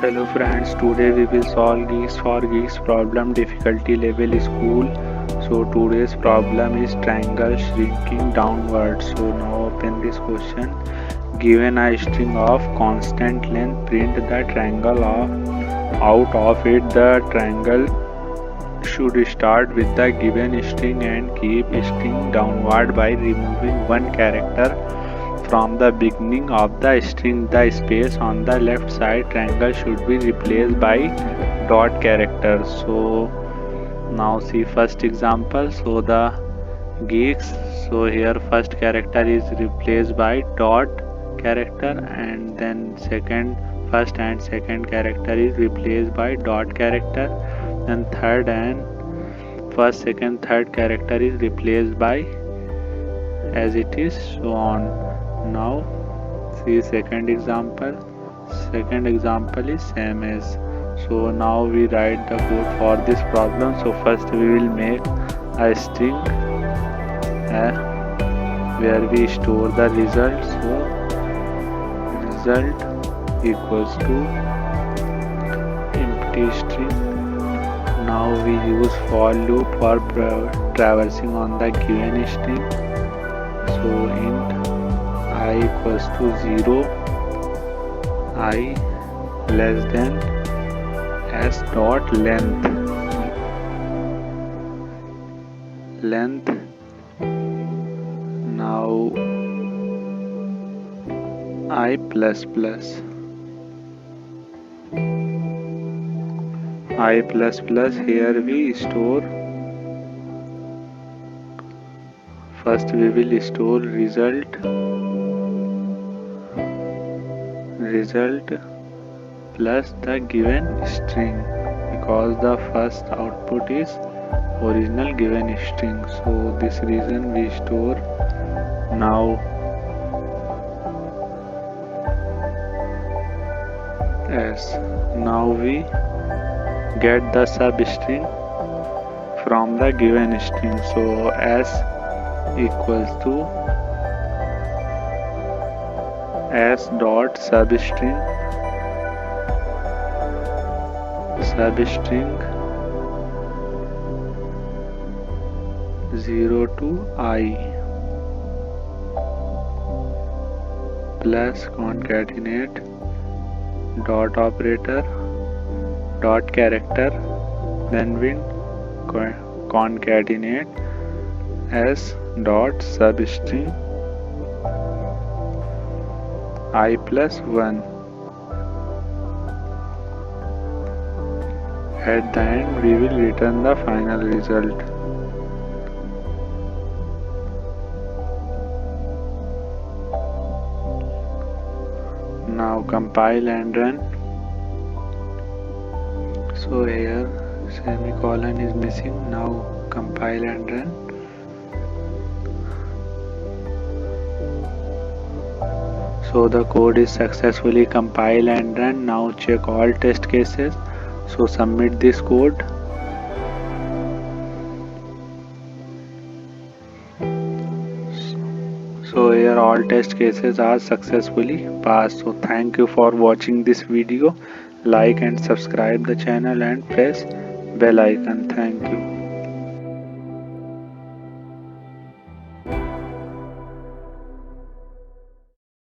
Hello friends, today we will solve Geeks for Geeks problem difficulty level school. So today's problem is triangle shrinking downwards. So now open this question. Given a string of constant length, print the triangle out of it. The triangle should start with the given string and keep string downward by removing one character from the beginning of the string. The space on the left side triangle should be replaced by dot character. So now see first example. So the geeks, so here first character is replaced by dot character, and then first and second character is replaced by dot character, and third and first, second, third character is replaced by as it is, so on. Now see second example. Second example is same as. So now we write the code for this problem. So first we will make a string where we store the result. So result equals to empty string. Now we use for loop for traversing on the given string. So int I equals to 0, I less than s dot length. Now I plus plus. Here we store. First we will store result plus the given string, because the first output is original given string. So this reason we store. Now s. Now we get the substring from the given string. So s equals to s dot substring 0 to I plus concatenate dot operator dot character, then we concatenate s dot substring I plus 1. At the end we will return the final result. Now compile and run. So here semicolon is missing. Now compile and run. So the code is successfully compiled and run. Now check all test cases. So submit this code. So here all test cases are successfully passed. So thank you for watching this video. Like and subscribe the channel and press bell icon. Thank you.